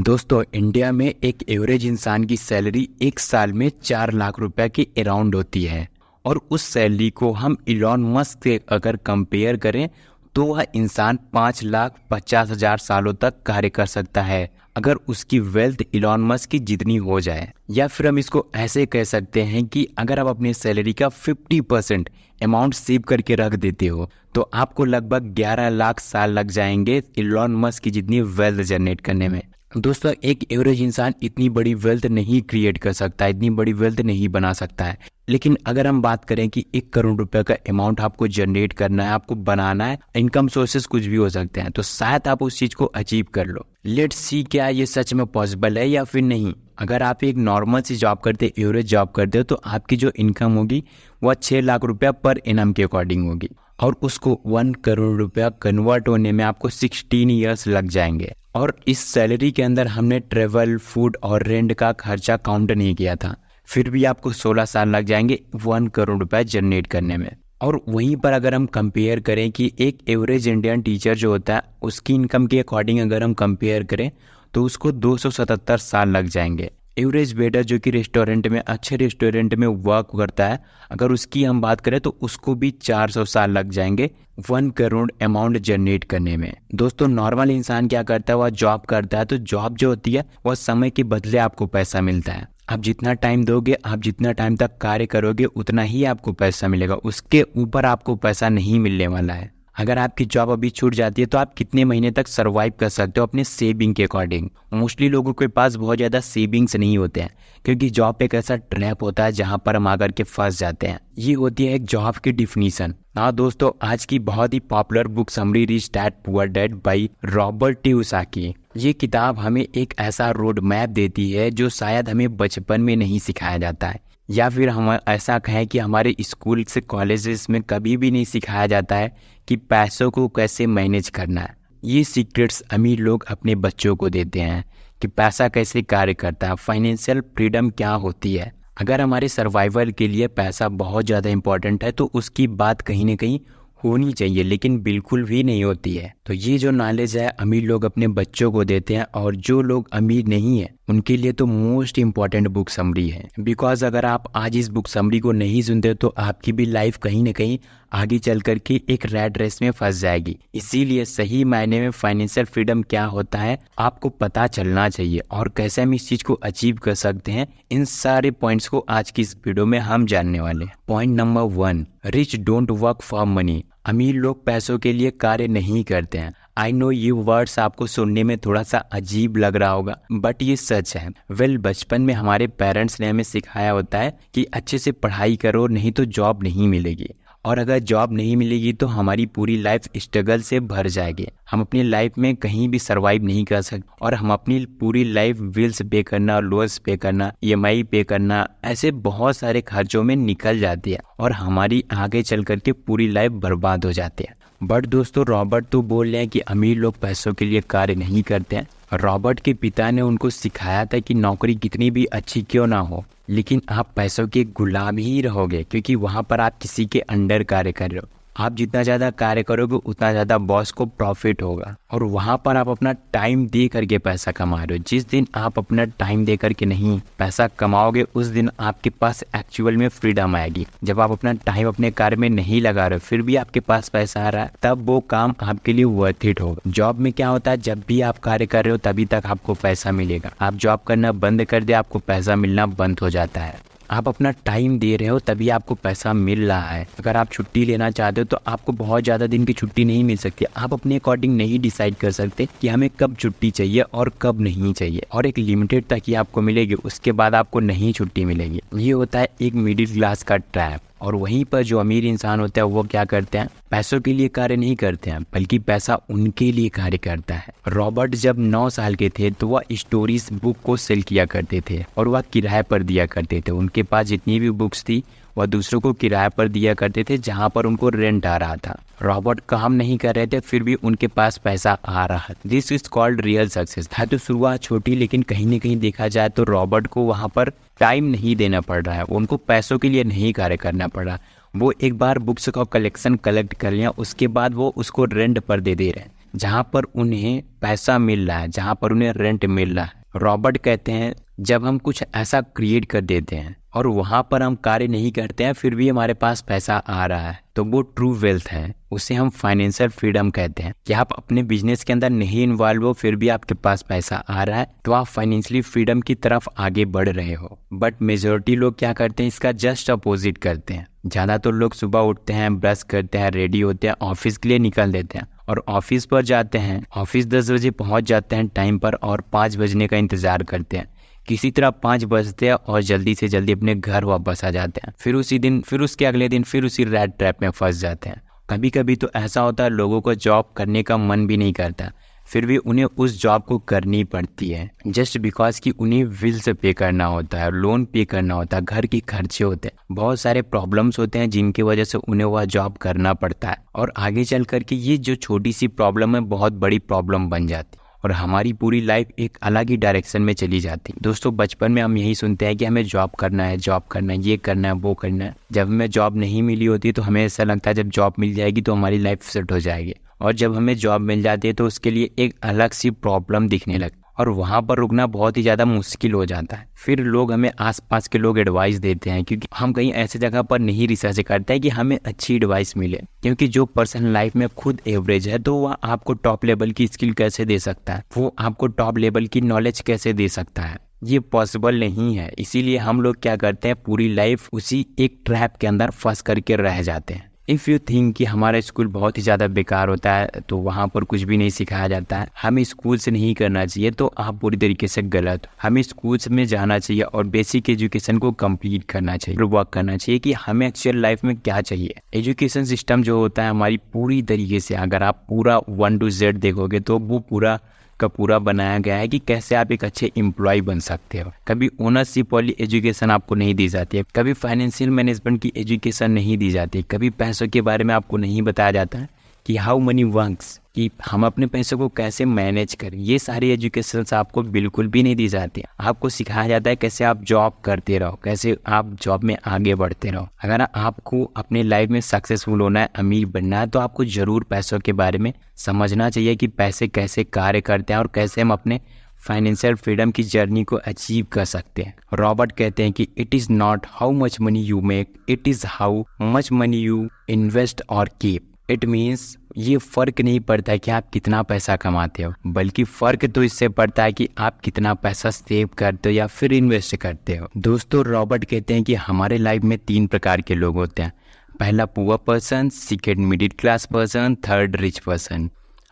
दोस्तों, इंडिया में एक एवरेज इंसान की सैलरी एक साल में 4 लाख रुपए के अराउंड होती है। और उस सैलरी को हम इलॉन मस्क से अगर कंपेयर करें तो वह इंसान 5,50,000 सालों तक कार्य कर सकता है अगर उसकी वेल्थ इलॉन मस्क की जितनी हो जाए। या फिर हम इसको ऐसे कह सकते हैं कि अगर आप अपनी सैलरी का 50% अमाउंट सेव करके रख देते हो तो आपको लगभग 11 लाख साल लग जाएंगे इलॉन मस्क की जितनी वेल्थ जनरेट करने में। दोस्तों, एक एवरेज इंसान इतनी बड़ी वेल्थ नहीं क्रिएट कर सकता, इतनी बड़ी वेल्थ नहीं बना सकता है। लेकिन अगर हम बात करें कि 1 करोड़ रुपए का अमाउंट आपको जनरेट करना है, आपको बनाना है, इनकम सोर्सेस कुछ भी हो सकते हैं, तो शायद आप उस चीज को अचीव कर लो। लेट्स सी क्या ये सच में पॉसिबल है या फिर नहीं। अगर आप एक नॉर्मल सी जॉब करते, एवरेज जॉब करते हो, तो आपकी जो इनकम होगी वह 6 लाख रुपया पर एनम के अकॉर्डिंग होगी और उसको 1 करोड़ रुपया कन्वर्ट होने में आपको 16 ईयर्स लग जाएंगे। और इस सैलरी के अंदर हमने ट्रेवल, फूड और रेंट का खर्चा काउंट नहीं किया था, फिर भी आपको 16 साल लग जाएंगे 1 करोड़ रुपए जनरेट करने में। और वहीं पर अगर हम कंपेयर करें कि एक एवरेज इंडियन टीचर जो होता है उसकी इनकम के अकॉर्डिंग अगर हम कंपेयर करें तो उसको 277 साल लग जाएंगे। एवरेज वेटर जो कि रेस्टोरेंट में, अच्छे रेस्टोरेंट में वर्क करता है, अगर उसकी हम बात करें तो उसको भी 400 साल लग जाएंगे 1 करोड़ अमाउंट जनरेट करने में। दोस्तों, नॉर्मल इंसान क्या करता है, वह जॉब करता है, तो जॉब जो होती है वह समय के बदले आपको पैसा मिलता है। आप जितना टाइम दोगे, आप जितना टाइम तक कार्य करोगे, उतना ही आपको पैसा मिलेगा, उसके ऊपर आपको पैसा नहीं मिलने वाला है। अगर आपकी जॉब अभी छूट जाती है तो आप कितने महीने तक सरवाइव कर सकते हो अपने सेविंग के अकॉर्डिंग। मोस्टली लोगों के पास बहुत ज़्यादा सेविंग्स नहीं होते हैं क्योंकि जॉब एक ऐसा ट्रैप होता है जहां पर हम आकर के फंस जाते हैं। ये होती है एक जॉब की डिफिनीशन। हाँ दोस्तों, आज की बहुत ही popular book summary rich dad poor dad by Robert Kiyosaki. ये किताब हमें एक ऐसा रोड मैप देती है जो शायद हमें बचपन में नहीं सिखाया जाता है, या फिर हम ऐसा कहें कि हमारे स्कूल से कॉलेजेस में कभी भी नहीं सिखाया जाता है कि पैसों को कैसे मैनेज करना है। ये सीक्रेट्स अमीर लोग अपने बच्चों को देते हैं कि पैसा कैसे कार्य करता है, फाइनेंशियल फ्रीडम क्या होती है। अगर हमारे सर्वाइवल के लिए पैसा बहुत ज़्यादा इंपॉर्टेंट है तो उसकी बात कहीं ना कहीं होनी चाहिए, लेकिन बिल्कुल भी नहीं होती है। तो ये जो नॉलेज है अमीर लोग अपने बच्चों को देते हैं, और जो लोग अमीर नहीं है उनके लिए तो मोस्ट इम्पॉर्टेंट बुक समरी है। बिकॉज अगर आप आज इस बुक समरी को नहीं सुनते तो आपकी भी लाइफ कहीं ना कहीं आगे चल करके एक रैट रेस में फंस जाएगी। इसीलिए सही मायने में फाइनेंशियल फ्रीडम क्या होता है आपको पता चलना चाहिए, और कैसे हम इस चीज को अचीव कर सकते हैं, इन सारे पॉइंट्स को आज की इस वीडियो में हम जानने वाले हैं। Point number 1, rich don't work for money. अमीर लोग पैसों के लिए कार्य नहीं करते हैं। आई नो ये वर्ड्स आपको सुनने में थोड़ा सा अजीब लग रहा होगा, बट ये सच है। बचपन में हमारे पेरेंट्स ने हमें सिखाया होता है कि अच्छे से पढ़ाई करो, नहीं तो जॉब नहीं मिलेगी, और अगर जॉब नहीं मिलेगी तो हमारी पूरी लाइफ स्ट्रगल से भर जाएगी। हम अपनी लाइफ में कहीं भी सरवाइव नहीं कर सकते, और हम अपनी पूरी लाइफ बिल्स पे करना, लोन्स पे करना, EMI पे करना, ऐसे बहुत सारे खर्चों में निकल जाती है और हमारी आगे चल करके पूरी लाइफ बर्बाद हो जाती है। बट दोस्तों, रॉबर्ट तो बोल रहे हैं कि अमीर लोग पैसों के लिए कार्य नहीं करते हैं। रॉबर्ट के पिता ने उनको सिखाया था कि नौकरी कितनी भी अच्छी क्यों ना हो, लेकिन आप पैसों के गुलाम ही रहोगे, क्योंकि वहाँ पर आप किसी के अंडर कार्य कर रहे हो। आप जितना ज़्यादा कार्य करोगे उतना ज़्यादा बॉस को प्रॉफिट होगा, और वहाँ पर आप अपना टाइम दे करके पैसा कमा रहे हो। जिस दिन आप अपना टाइम दे करके नहीं पैसा कमाओगे उस दिन आपके पास एक्चुअल में फ्रीडम आएगी। जब आप अपना टाइम अपने कार्य में नहीं लगा रहे हो फिर भी आपके पास पैसा आ रहा है, तब वो काम आपके लिए वर्थ इट होगा। जॉब में क्या होता है, जब भी आप कार्य कर रहे हो तभी तक आपको पैसा मिलेगा। आप जॉब करना बंद कर दे, आपको पैसा मिलना बंद हो जाता है। आप अपना टाइम दे रहे हो तभी आपको पैसा मिल रहा है। अगर आप छुट्टी लेना चाहते हो तो आपको बहुत ज़्यादा दिन की छुट्टी नहीं मिल सकती। आप अपने अकॉर्डिंग नहीं डिसाइड कर सकते कि हमें कब छुट्टी चाहिए और कब नहीं चाहिए, और एक लिमिटेड तक ही आपको मिलेगी, उसके बाद आपको नहीं छुट्टी मिलेगी। ये होता है एक मिडिल क्लास का ट्रैप। और वहीं पर जो अमीर इंसान होता है वो क्या करते हैं, पैसों के लिए कार्य नहीं करते हैं, बल्कि पैसा उनके लिए कार्य करता है। रॉबर्ट जब 9 साल के थे तो वह स्टोरीज बुक को सेल किया करते थे और वह किराए पर दिया करते थे। उनके पास जितनी भी बुक्स थी वह दूसरों को किराए पर दिया करते थे जहां पर उनको रेंट आ रहा था। रॉबर्ट काम नहीं कर रहे थे फिर भी उनके पास पैसा आ रहा है। This is called real success. है तो शुरुआत छोटी, लेकिन कहीं ना कहीं देखा जाए तो रॉबर्ट को वहां पर टाइम नहीं देना पड़ रहा है, उनको पैसों के लिए नहीं कार्य करना पड़ रहा। वो एक बार बुक्स का कलेक्शन कलेक्ट कर लिया, उसके बाद वो उसको रेंट पर दे रहे हैं। जहाँ पर उन्हें पैसा मिल रहा है, जहाँ पर उन्हें रेंट मिल रहा है। रॉबर्ट कहते हैं जब हम कुछ ऐसा क्रिएट कर देते हैं और वहाँ पर हम कार्य नहीं करते हैं फिर भी हमारे पास पैसा आ रहा है, तो वो ट्रू वेल्थ है। उसे हम फाइनेंशियल फ्रीडम कहते हैं कि आप अपने बिजनेस के अंदर नहीं इन्वॉल्व हो फिर भी आपके पास पैसा आ रहा है, तो आप फाइनेंशियली फ्रीडम की तरफ आगे बढ़ रहे हो। बट मेजॉरिटी लोग क्या करते हैं, इसका जस्ट अपोजिट करते हैं। ज़्यादातर लोग सुबह उठते हैं, ब्रश करते हैं, रेडी होते हैं, ऑफिस के लिए निकल देते हैं और ऑफिस पर जाते हैं। ऑफिस 10 बजे पहुंच जाते हैं टाइम पर और 5 बजने का इंतज़ार करते हैं। किसी तरह 5 बजते हैं और जल्दी से जल्दी अपने घर वापस आ जाते हैं। फिर उसी दिन, फिर उसके अगले दिन फिर उसी रैट ट्रैप में फंस जाते हैं। कभी कभी तो ऐसा होता है लोगों को जॉब करने का मन भी नहीं करता, फिर भी उन्हें उस जॉब को करनी पड़ती है जस्ट बिकॉज कि उन्हें बिल्स पे करना होता है, लोन पे करना होता है, घर के खर्चे होते हैं, बहुत सारे प्रॉब्लम्स होते हैं जिनकी वजह से उन्हें वह जॉब करना पड़ता है। और आगे चल कर के ये जो छोटी सी प्रॉब्लम है बहुत बड़ी प्रॉब्लम बन जाती है और हमारी पूरी लाइफ एक अलग ही डायरेक्शन में चली जाती है। दोस्तों बचपन में हम यही सुनते हैं कि हमें जॉब करना है, जॉब करना है, ये करना है, वो करना है। जब हमें जॉब नहीं मिली होती तो हमें ऐसा लगता है जब जॉब मिल जाएगी तो हमारी लाइफ सेट हो जाएगी, और जब हमें जॉब मिल जाती है तो उसके लिए एक अलग सी प्रॉब्लम दिखने लगती है और वहाँ पर रुकना बहुत ही ज़्यादा मुश्किल हो जाता है। फिर लोग हमें आसपास के लोग एडवाइस देते हैं क्योंकि हम कहीं ऐसे जगह पर नहीं रिसर्च करते हैं कि हमें अच्छी एडवाइस मिले, क्योंकि जो पर्सन लाइफ में खुद एवरेज है तो वह आपको टॉप लेवल की स्किल कैसे दे सकता है, वो आपको टॉप लेवल की नॉलेज कैसे दे सकता है, ये पॉसिबल नहीं है। इसीलिए हम लोग क्या करते हैं पूरी लाइफ उसी एक ट्रैप के अंदर फंस करके रह जाते हैं। इफ़ यू थिंक कि हमारा स्कूल बहुत ही ज़्यादा बेकार होता है तो वहाँ पर कुछ भी नहीं सिखाया जाता है, हमें स्कूल से नहीं करना चाहिए, तो आप पूरी तरीके से गलत हो। हमें स्कूल में जाना चाहिए और बेसिक एजुकेशन को कंप्लीट करना चाहिए, वर्क करना चाहिए कि हमें एक्चुअल लाइफ में क्या चाहिए। एजुकेशन सिस्टम जो होता है हमारी पूरी तरीके से अगर आप पूरा 1 to Z देखोगे तो वो पूरा का पूरा बनाया गया है कि कैसे आप एक अच्छे एम्प्लॉय बन सकते हो। कभी ओनरशिप वाली एजुकेशन आपको नहीं दी जाती है, कभी फाइनेंशियल मैनेजमेंट की एजुकेशन नहीं दी जाती, कभी पैसों के बारे में आपको नहीं बताया जाता है कि हाउ मनी वर्क्स, कि हम अपने पैसों को कैसे मैनेज करें। ये सारी एजुकेशन आपको बिल्कुल भी नहीं दी जाती। आपको सिखाया जाता है कैसे आप जॉब करते रहो, कैसे आप जॉब में आगे बढ़ते रहो। अगर आपको अपने लाइफ में सक्सेसफुल होना है, अमीर बनना है, तो आपको ज़रूर पैसों के बारे में समझना चाहिए कि पैसे कैसे कार्य करते हैं और कैसे हम अपने फाइनेंशियल फ्रीडम की जर्नी को अचीव कर सकते हैं। रॉबर्ट कहते हैं कि it is not how much money you make, it is how much money you invest और कीप। इट मीन्स ये फ़र्क नहीं पड़ता है कि आप कितना पैसा कमाते हो, बल्कि फ़र्क तो इससे पड़ता है कि आप कितना पैसा सेव करते हो या फिर इन्वेस्ट करते हो। दोस्तों रॉबर्ट कहते हैं कि हमारे लाइफ में 3 प्रकार के लोग होते हैं। पहला poor person, second middle class person, third rich person.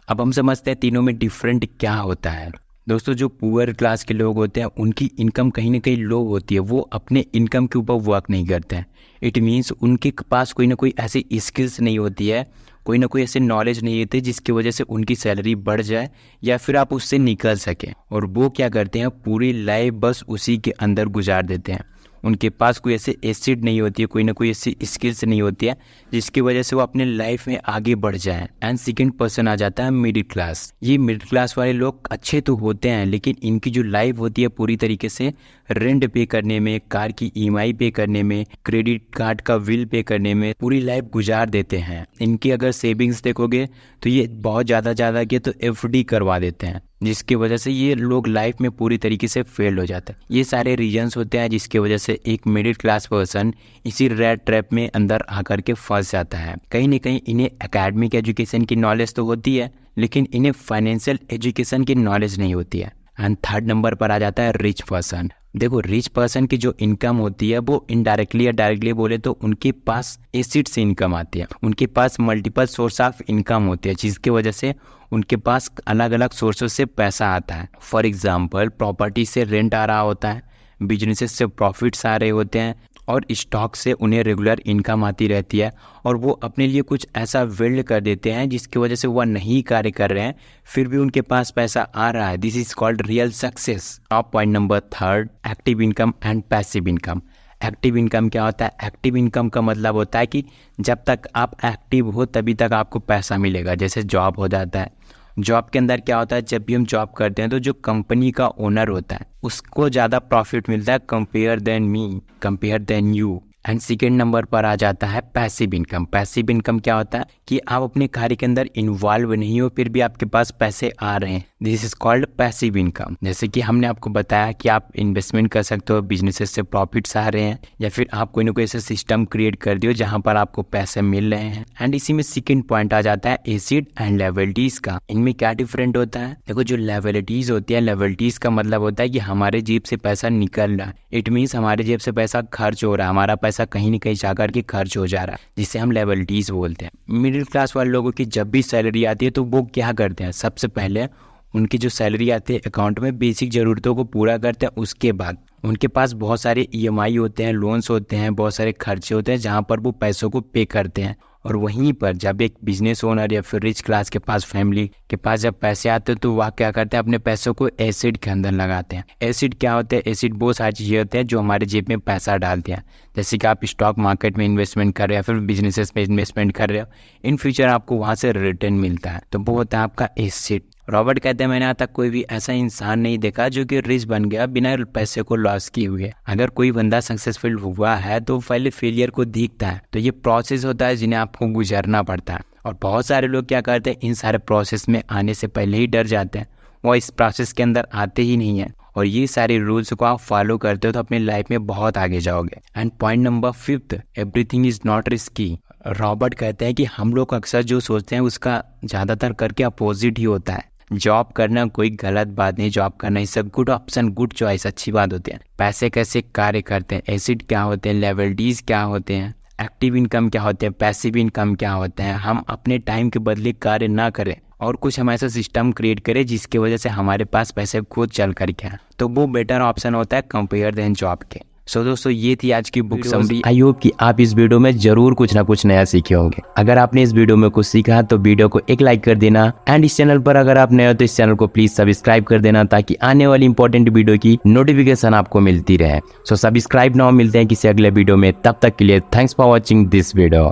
अब हम समझते हैं तीनों में डिफरेंट क्या होता है। दोस्तों जो पुअर क्लास के लोग होते हैं उनकी इनकम कहीं ना कहीं लो होती है, वो अपने इनकम के ऊपर वर्क नहीं करते हैं। इट मीन्स उनके पास कोई ना कोई ऐसी स्किल्स नहीं होती है, कोई ना कोई ऐसे नॉलेज नहीं होती जिसकी वजह से उनकी सैलरी बढ़ जाए या फिर आप उससे निकल सकें। और वो क्या करते हैं पूरी लाइफ बस उसी के अंदर गुजार देते हैं। उनके पास कोई ऐसे एसिड नहीं होती है, कोई ना कोई ऐसी स्किल्स नहीं होती है जिसकी वजह से वो अपने लाइफ में आगे बढ़ जाएं। एंड सेकंड पर्सन आ जाता है मिडिल क्लास। ये मिडिल क्लास वाले लोग अच्छे तो होते हैं लेकिन इनकी जो लाइफ होती है पूरी तरीके से रेंट पे करने में, कार की EMI पे करने में, क्रेडिट कार्ड का बिल पे करने में पूरी लाइफ गुजार देते हैं। इनकी अगर सेविंग्स देखोगे तो ये बहुत ज़्यादा के तो FD करवा देते हैं, जिसकी वजह से ये लोग लाइफ में पूरी तरीके से फेल हो जाते हैं। ये सारे रीजंस होते हैं जिसकी वजह से एक मिडिल क्लास पर्सन इसी रेट ट्रैप में अंदर आकर के फंस जाता है। कहीं ना कहीं इन्हें एकेडमिक एजुकेशन की नॉलेज तो होती है लेकिन इन्हें फाइनेंशियल एजुकेशन की नॉलेज नहीं होती है। एंड थर्ड नंबर पर आ जाता है रिच पर्सन। देखो रिच पर्सन की जो इनकम होती है वो इनडायरेक्टली या डायरेक्टली बोले तो उनके पास एसिड से इनकम आती है, उनके पास मल्टीपल सोर्स ऑफ इनकम होती है जिसकी वजह से उनके पास अलग अलग सोर्सेस से पैसा आता है। फॉर एग्जांपल प्रॉपर्टी से रेंट आ रहा होता है, बिजनेसेस से प्रॉफिट्स आ रहे होते हैं और स्टॉक से उन्हें रेगुलर इनकम आती रहती है और वो अपने लिए कुछ ऐसा बिल्ड कर देते हैं जिसकी वजह से वह नहीं कार्य कर रहे हैं फिर भी उनके पास पैसा आ रहा है। This is called real success. अब point number third, active income and passive income. Active income क्या होता है? एक्टिव इनकम का मतलब होता है कि जब तक आप एक्टिव हो तभी तक आपको पैसा मिलेगा। जैसे जॉब हो जाता है, जॉब के अंदर क्या होता है, जब भी हम जॉब करते हैं तो जो कंपनी का ओनर होता है उसको ज़्यादा प्रॉफिट मिलता है compare than me, compare than you. And second number पर आ जाता है पैसिव इनकम। पैसिव इनकम क्या होता है कि आप अपने कार्य के अंदर इन्वॉल्व नहीं हो फिर भी आपके पास पैसे आ रहे हैं, this is called passive income. जैसे कि हमने आपको बताया कि आप इन्वेस्टमेंट कर सकते हो, बिजनेसेस से प्रॉफिट्स आ रहे हैं, या फिर आप कोई ना कोई ऐसा सिस्टम क्रिएट कर दियो जहां पर आपको पैसे मिल रहे हैं। एंड इसी में सेकंड पॉइंट आ जाता है एसिड एंड लायबिलिटीज का। इनमें क्या डिफरेंट होता है? देखो, जो लायबिलिटीज होती है, लायबिलिटीज का मतलब होता है कि हमारे जेब से पैसा निकल रहा है, इट मीन्स हमारे जेब से पैसा खर्च हो रहा है, हमारा पैसा कहीं ना कहीं जाकर के खर्च हो जा रहा है, जिसे हम लायबिलिटीज बोलते हैं। मिडिल क्लास वाले लोगों की जब भी सैलरी आती है तो वो क्या करते हैं, सबसे पहले उनकी जो सैलरी आती है अकाउंट में बेसिक ज़रूरतों को पूरा करते हैं। उसके बाद उनके पास बहुत सारे EMI होते हैं, लोन्स होते हैं, बहुत सारे खर्चे होते हैं जहाँ पर वो पैसों को पे करते हैं। और वहीं पर जब एक बिजनेस ओनर या फिर रिच क्लास के पास, फैमिली के पास जब पैसे आते हैं तो वह क्या करते हैं, अपने पैसों को एसिड के अंदर लगाते हैं। एसिड क्या होते हैं? एसिड वो सारी चीज़ें होते हैं जो हमारे जेब में पैसा डालते हैं। जैसे कि आप स्टॉक मार्केट में इन्वेस्टमेंट कर रहे हो या फिर बिजनेसेस में इन्वेस्टमेंट कर रहे हो, इन फ्यूचर आपको वहाँ से रिटर्न मिलता है, तो वो होता है आपका एसिड। रॉबर्ट कहते हैं मैंने आज तक कोई भी ऐसा इंसान नहीं देखा जो कि रिच बन गया बिना पैसे को लॉस किए हुए। अगर कोई बंदा सक्सेसफुल हुआ है तो पहले फेलियर को दिखता है, तो ये प्रोसेस होता है जिन्हें आपको गुजरना पड़ता है। और बहुत सारे लोग क्या करते हैं, इन सारे प्रोसेस में आने से पहले ही डर जाते हैं, वो इस प्रोसेस के अंदर आते ही नहीं है। और ये सारे रूल्स को आप फॉलो करते हो तो अपनी लाइफ में बहुत आगे जाओगे। And point number 5, everything is not risky. Robert कहते हैं कि हम लोग अक्सर जो सोचते हैं उसका ज़्यादातर करके अपोजिट ही होता है। जॉब करना कोई गलत बात नहीं, जॉब करना is a good option, good choice, अच्छी बात होती है। पैसे कैसे कार्य करते हैं, एसिड क्या होते हैं, लायबिलिटीज क्या होते हैं, एक्टिव इनकम क्या होते हैं, पैसिव इनकम क्या होते हैं। हम अपने टाइम के बदले कार्य ना करें और कुछ हम ऐसा सिस्टम क्रिएट करें जिसकी वजह से हमारे पास पैसे खुद चल करके आए, तो वो बेटर ऑप्शन होता है कंपेयर देन जॉब के। सो दोस्तों, ये थी आज की बुक समरी। आई होप कि आप इस वीडियो में जरूर कुछ ना कुछ नया सीखे होंगे। अगर आपने इस वीडियो में कुछ सीखा तो वीडियो को एक लाइक कर देना। एंड इस चैनल पर अगर आप नए हो तो इस चैनल को प्लीज सब्सक्राइब कर देना ताकि आने वाली इंपॉर्टेंट वीडियो की नोटिफिकेशन आपको मिलती रहे। सो सब्सक्राइब नाउ, मिलते हैं किसी अगले वीडियो में, तब तक के लिए thanks for watching this video.